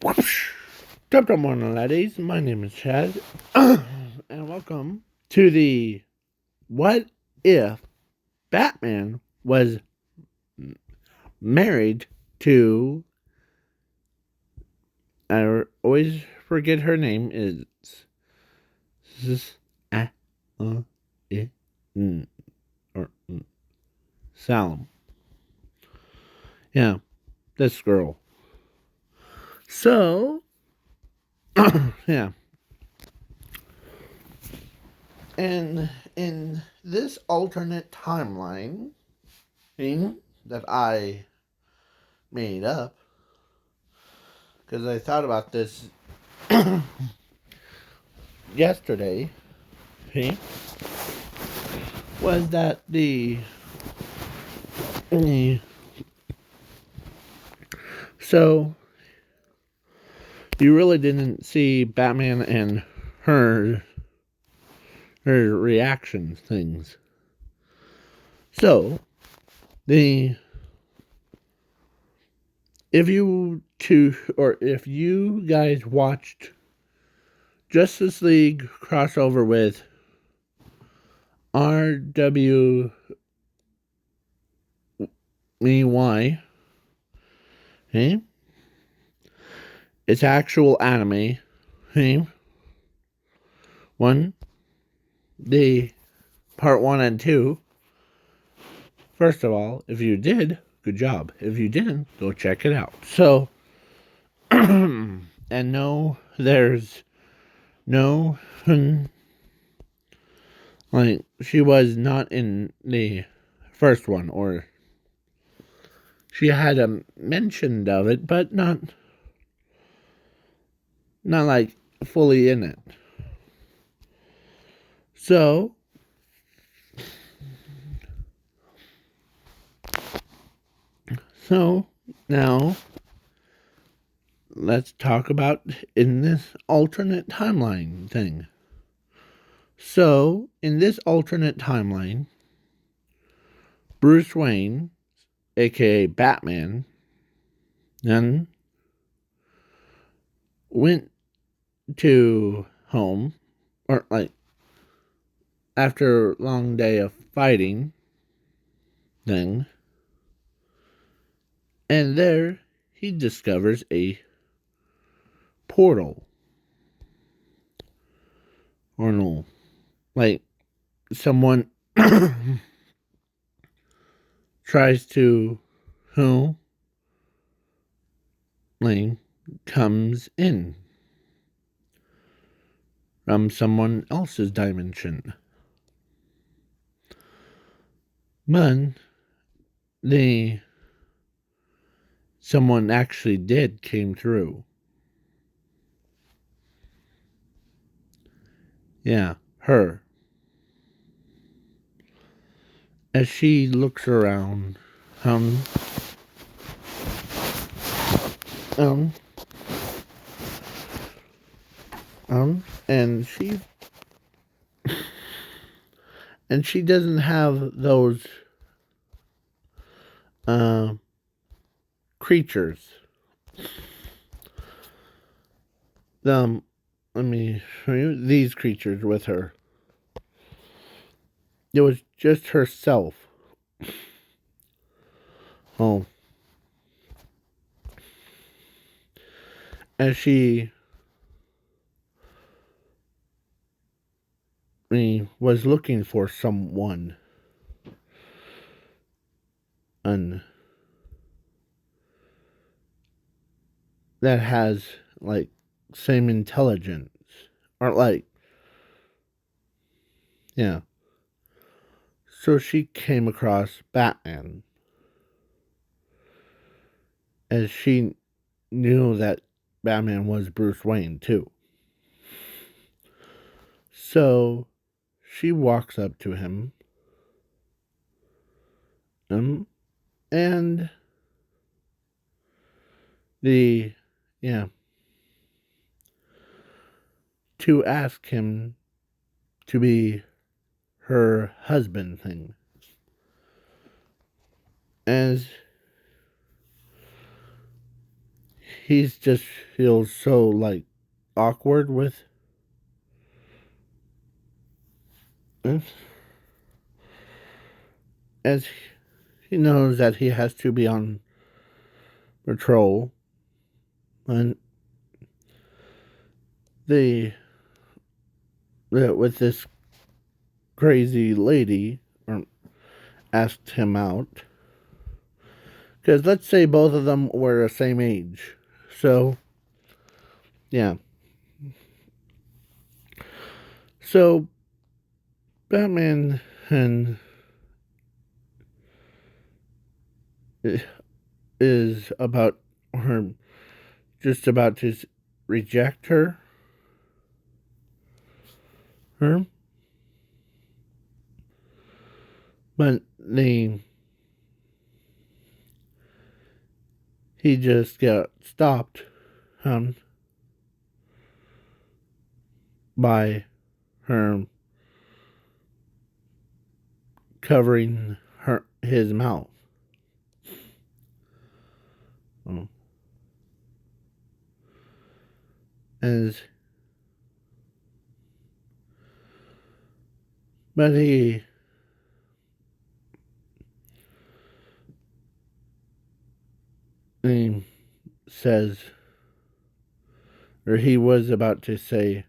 Whoosh. Top morning, ladies. My name is Chad, and welcome to the What If Batman Was Married to. I always forget her name. Is or Salem. Yeah, this girl. So, yeah. And in this alternate timeline thing that I made up, because I thought about this yesterday, okay, was that so you really didn't see Batman and her reaction things. So the if you guys watched Justice League crossover with rwby, okay, it's actual anime, okay, the part 1 and 2. First of all, if you did, good job. If you didn't, go check it out. So, and no, there's no, like, she was not in the first one, or she had a mention of it, but not like fully in it. So, now let's talk about in this alternate timeline thing. So, in this alternate timeline, Bruce Wayne, aka Batman, then went to home, or like after a long day of fighting thing, and there he discovers a portal. Or no, like someone tries to, who, like, comes in from someone else's dimension. But someone actually did came through. Yeah, her. As she looks around, um, um, and she doesn't have those, uh, creatures. Let me show you these creatures with her. It was just herself. Oh, as she was looking for someone, and that has like same intelligence, or like, yeah. So she came across Batman, as she knew that Batman was Bruce Wayne too. So she walks up to him, and the yeah, to ask him to be her husband thing. As he's just feels so like awkward with it, as he knows that he has to be on patrol, and the with this crazy lady asked him out, because let's say both of them were the same age, so yeah, so Batman and is about her, just about to reject her, but he just got stopped by her covering his mouth. As but he says, or he was about to say,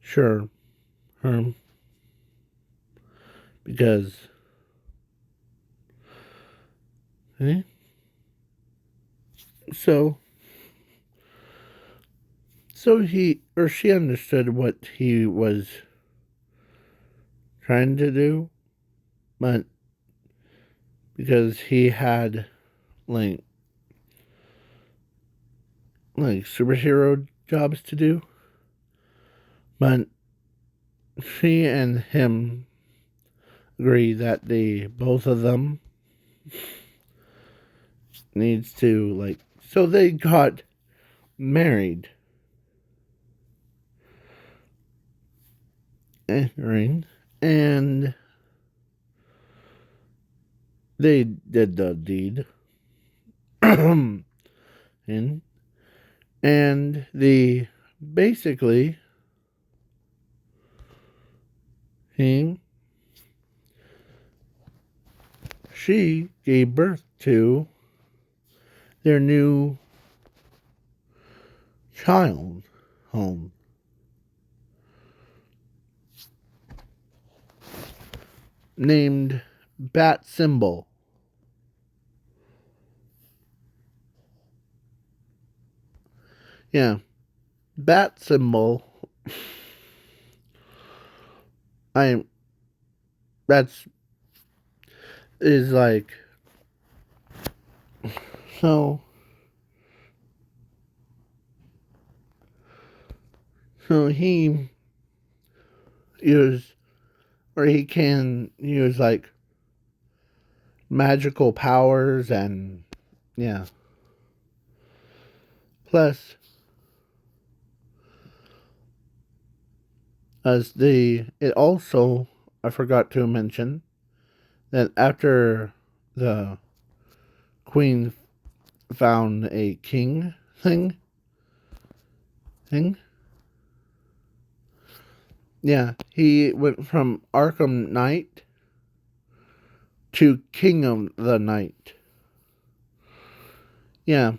sure, because so he or she understood what he was trying to do, but because he had like superhero jobs to do, but she and him agree that both of them needs to so they got married, and they did the deed. and the basically she gave birth to their new child home, named Bat Symbol. Yeah, Bat Symbol. That's is like so. So he he can use magical powers, and yeah. Plus, it also, I forgot to mention that after the queen found a king thing, yeah, he went from Arkham Knight to King of the Night. Yeah.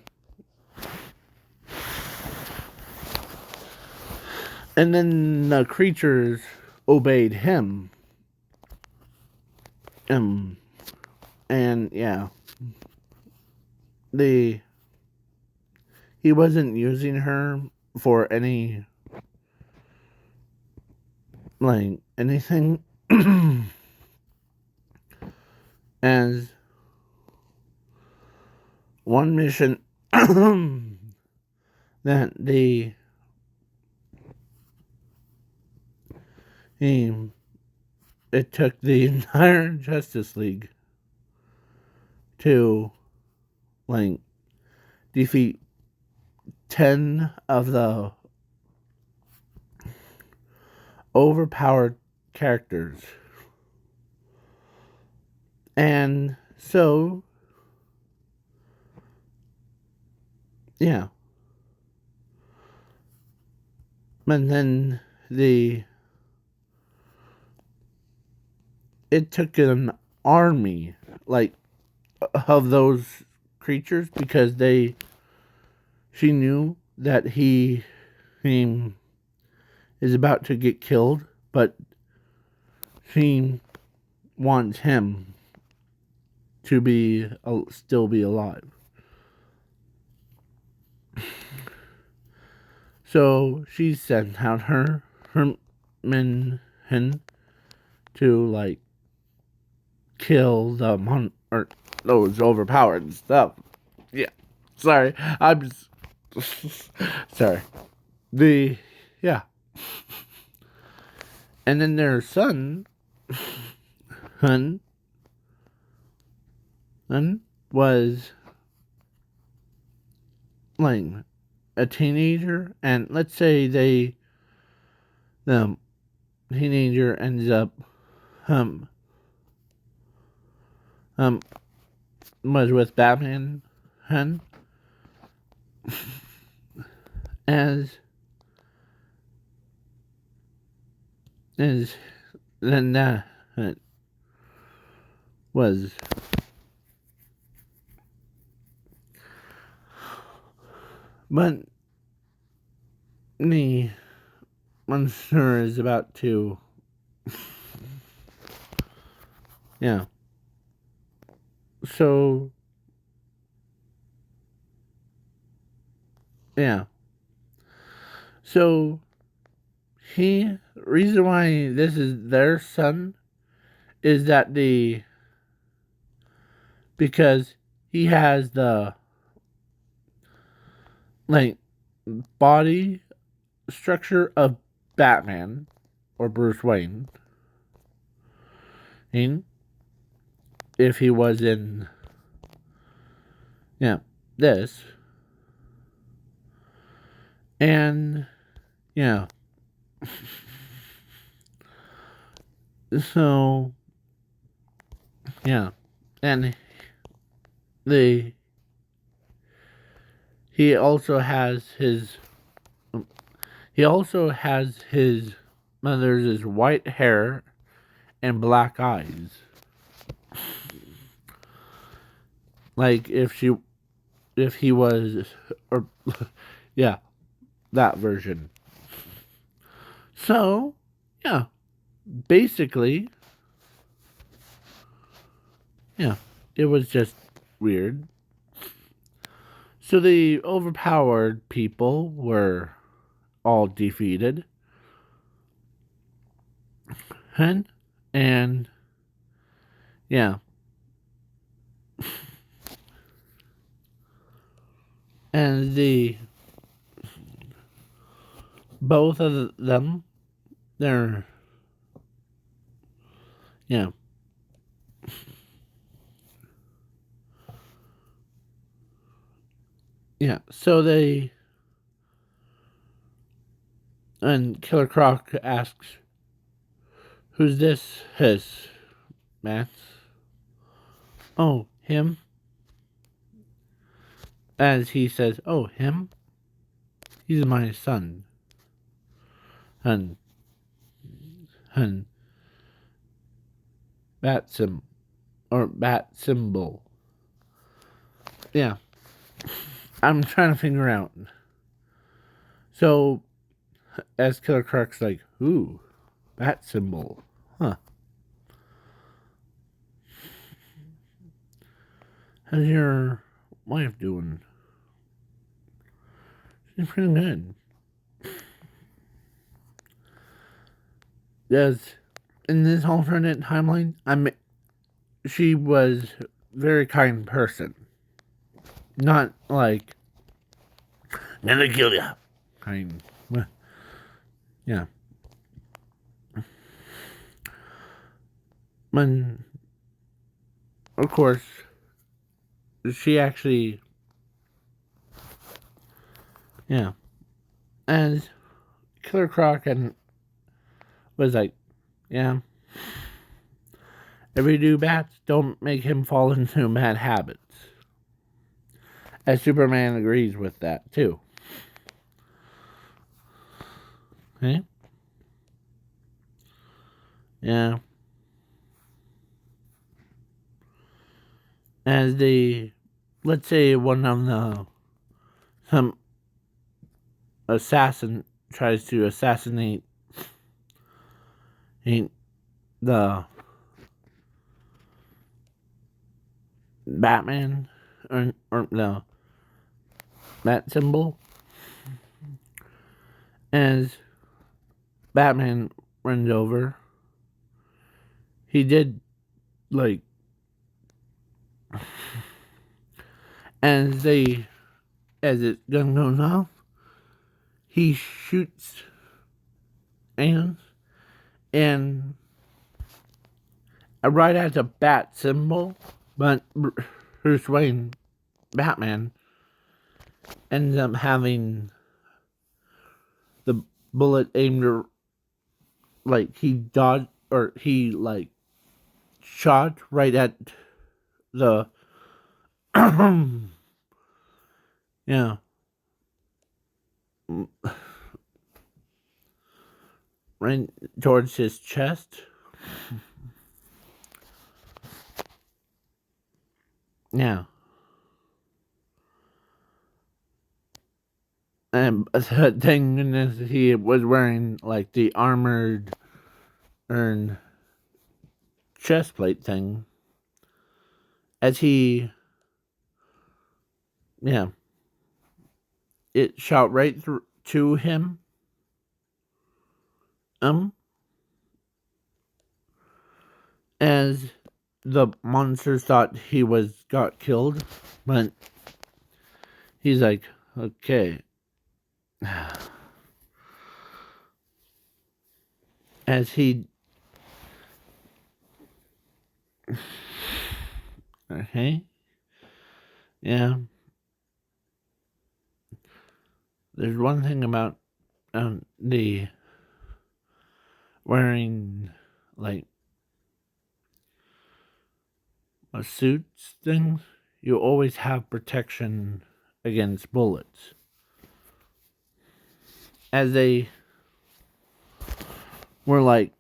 And then the creatures obeyed him. And yeah. He wasn't using her for any anything. As one mission that it took the entire Justice League to defeat 10 of the overpowered characters. And so yeah. And then it took an army, like, of those creatures, because she knew that he is about to get killed, but she wants him to still be alive. So she sent out her men to, like, kill the or those overpowered stuff. Yeah, sorry, I'm just sorry. Yeah, and then their son, Hun, was like a teenager, and let's say the teenager ends up um um was with Batman, Hun, as then that was but the monster is about to, yeah. So yeah. So reason why this is their son is that because he has the, like, body structure of Batman or Bruce Wayne. And if he was in, yeah, this. And yeah. So yeah. And he also has his mother's white hair and black eyes. Like if he was, or yeah, that version. So yeah, basically, yeah, it was just weird. So the overpowered people were all defeated. And yeah. And both of them, they're, yeah. Yeah. So and Killer Croc asks, "Who's this?" His Matt. "Oh, him." As he says, "Oh, him? He's my son." And and bat symbol. Yeah. I'm trying to figure out. So as Killer Croc's like, "Ooh, bat symbol. Huh. How's your wife doing?" "She's pretty good." Yes, in this alternate timeline, she was a very kind person. Not like, "Gonna kill ya" kind. Yeah. And of course, she actually, yeah. And Killer Croc was like, "Yeah, if we do bats, don't make him fall into bad habits." As Superman agrees with that, too. Okay? Yeah. As let's say one of some assassin tries to assassinate the Batman, or no, that symbol. As Batman runs over, he did, like, as his gun goes off, he shoots and right at the bat symbol, but Bruce Wayne, Batman, ends up having the bullet aimed, like, he dodged, or he, like, shot right at the yeah, right towards his chest. Yeah. And the thing is, he was wearing, like, the armored chest plate thing. As he, yeah, it shot right through to him. As the monsters thought he got killed, but he's like, okay. As he, okay, yeah. There's one thing about the wearing, like, a suits thing. You always have protection against bullets. As they were like,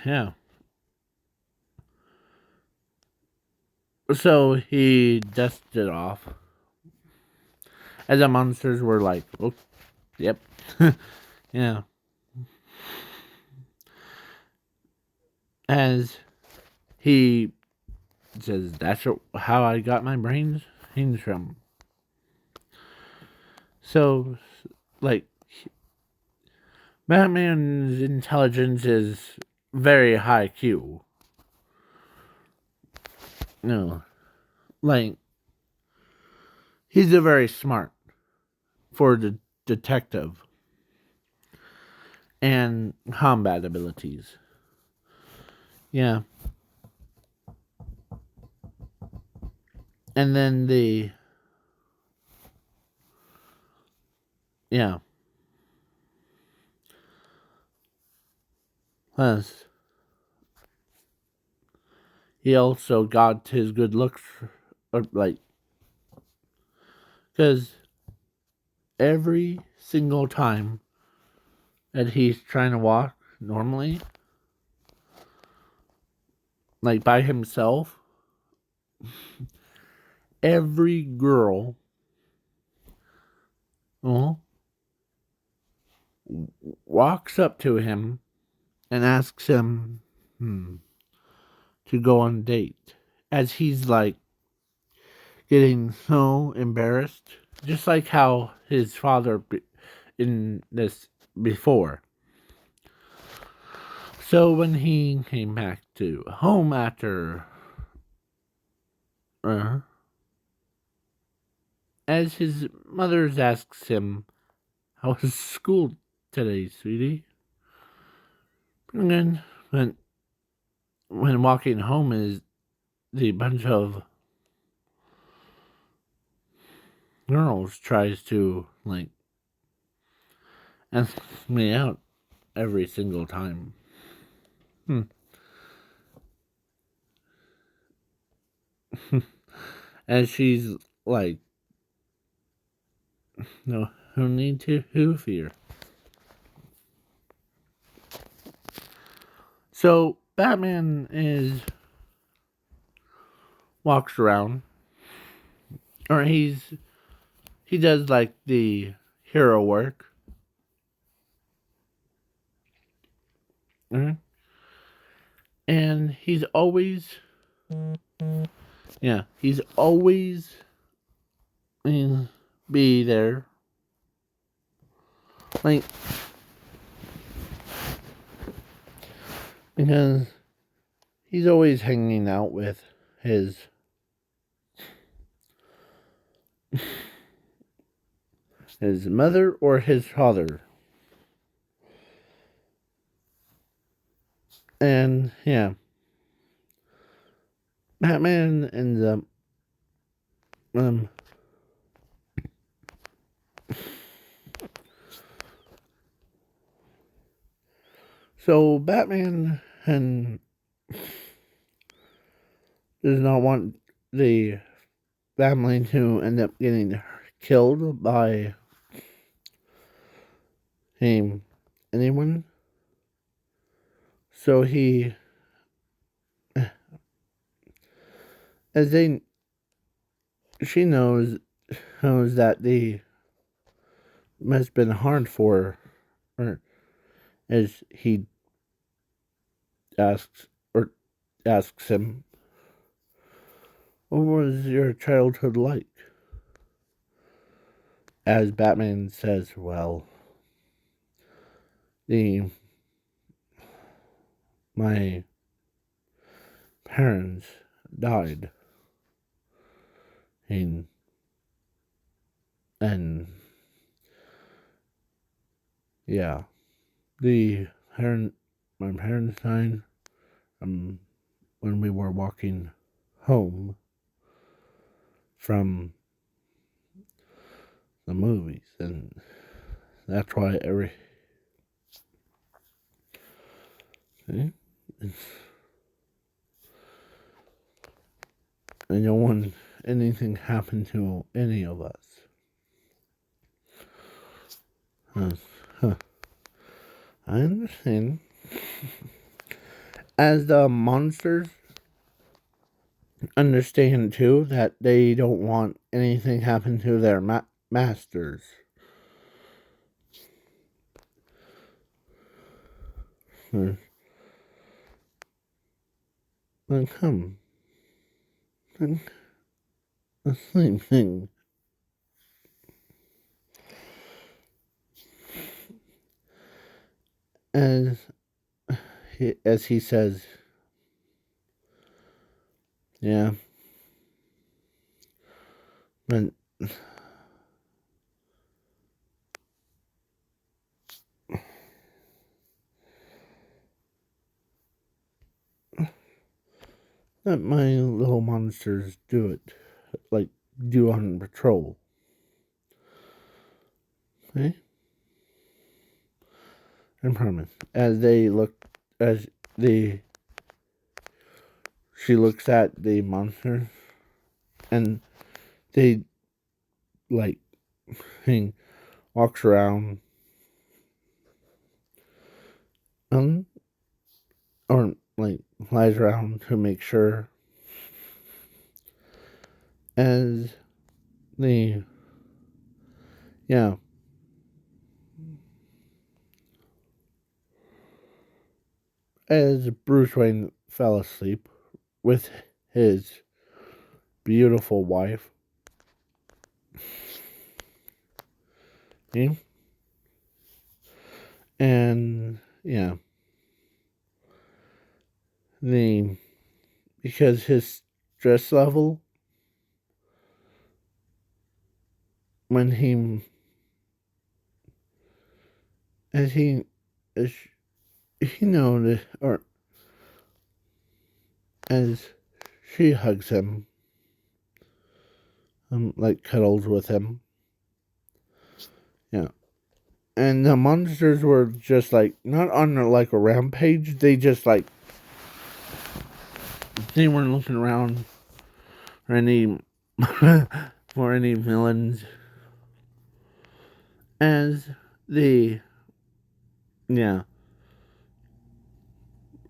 yeah. So he dusted it off. As the monsters were like, oh, yep. Yeah. As he says, that's how I got my brains from. So, like, Batman's intelligence is very high Q. No. Like, he's a very smart for the detective and combat abilities. Yeah. And then yeah. Plus, he also got his good looks, or, like, because every single time that he's trying to walk normally, like, by himself, every girl, well, walks up to him and asks him to go on a date. As he's, like, getting so embarrassed, just like how his father in this before. So when he came back to home after, as his mother asks him, "How was school today, sweetie?" And then when walking home, is the bunch of girls tries to, like, ask me out every single time. As she's, like, no need to fear. So Batman walks around, or he does like the hero work. Mm-hmm. And he's always be there. Like, because he's always hanging out with his mother or his father. And yeah, Batman ends up so Batman and does not want the family to end up getting killed by anyone. So he, as they, she knows that they must have been hard for her, as he asks him, "What was your childhood like?" As Batman says, "Well, my parents died, and yeah, my parents died when we were walking home from the movies, and that's why I don't want anything happen to any of us." Huh. I understand. As the monsters understand too that they don't want anything happen to their masters. Like, come. The same thing. As he says, yeah, but let my little monsters do it, like do on patrol. Okay? I promise. She looks at the monsters, and they like walks around, or like flies around to make sure, as the yeah as Bruce Wayne fell asleep with his beautiful wife. Okay? And yeah, because his stress level when as he noticed, or as she hugs him, like cuddles with him. Yeah. And the monsters were just like not on like a rampage. They just like they weren't looking around for any for any villains. as the, yeah,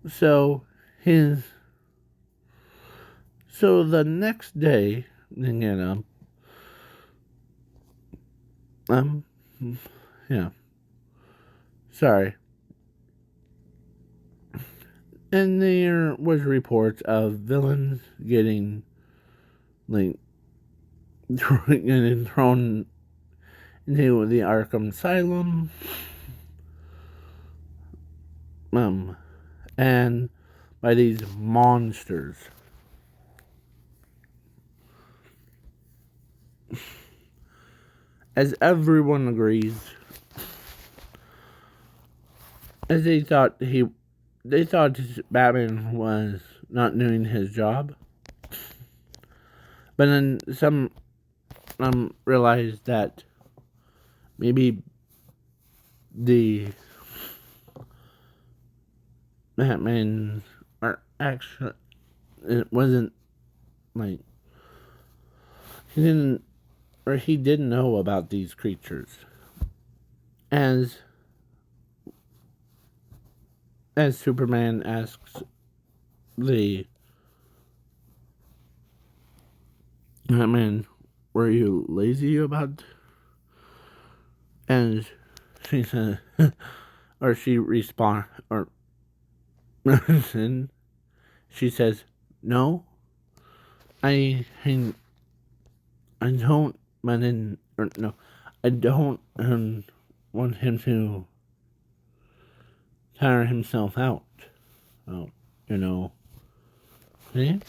so his, so the next day, um, yeah, sorry. And there was reports of villains getting, like, getting thrown into the Arkham Asylum, and by these monsters. As everyone agrees, as they thought Batman was not doing his job, but then some realized that maybe the Batman are actually, it wasn't like he didn't know about these creatures. As Superman asks the Batman, were you lazy about? And she said, or she responds, or she says, no, I don't, but then, or no, I don't want him to tire himself out. Oh, see?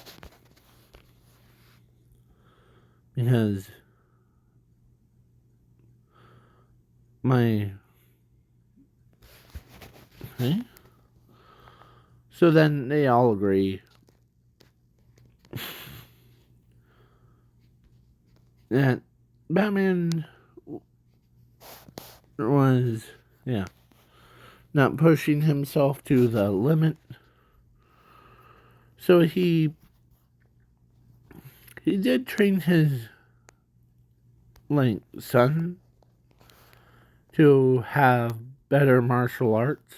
Because see? So then they all agree that Batman was, not pushing himself to the limit. So he did train his, son to have better martial arts.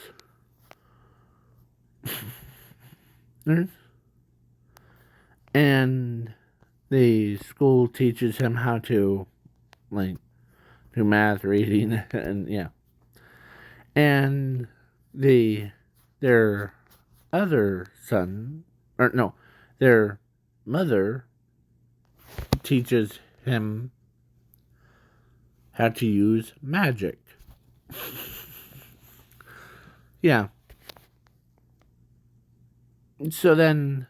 And the school teaches him how to, do math, reading, and and their other son, or no, their mother teaches him how to use magic. Yeah. So then,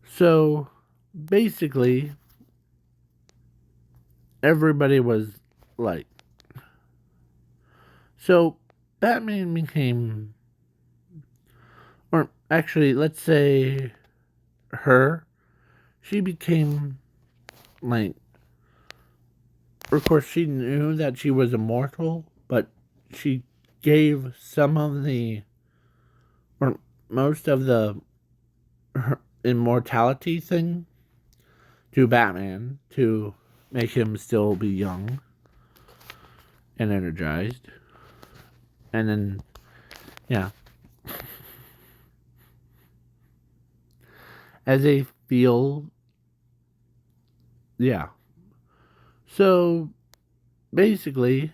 so basically everybody was like, so Batman became, or actually, let's say she became, of course, she knew that she was immortal, but she gave some of the, or most of the immortality thing to Batman to make him still be young and energized. And then, as they feel, so basically,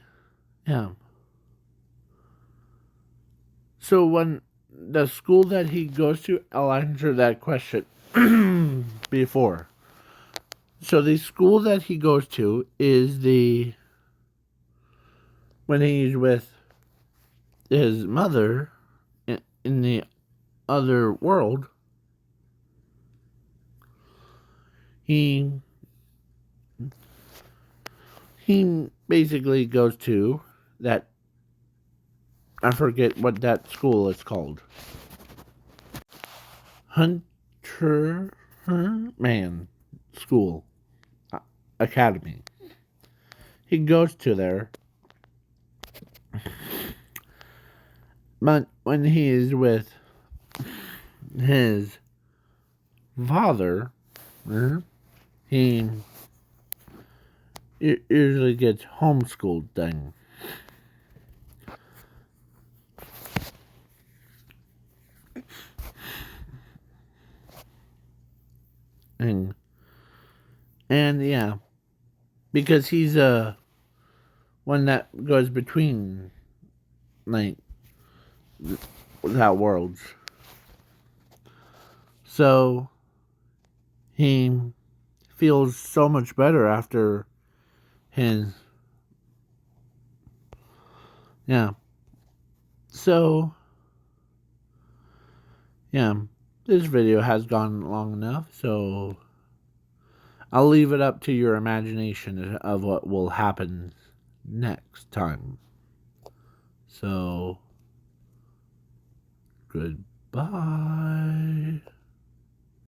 so when the school that he goes to, I'll answer that question before. So the school that he goes to is when he's with his mother in the other world, he basically goes to that, I forget what that school is called. Hunter Man School Academy. He goes to there, but when he is with his father, he usually gets homeschooled thing. And yeah, because he's one that goes between like that worlds. So he feels so much better after his yeah. So yeah, this video has gone long enough, so I'll leave it up to your imagination of what will happen next time. So, goodbye.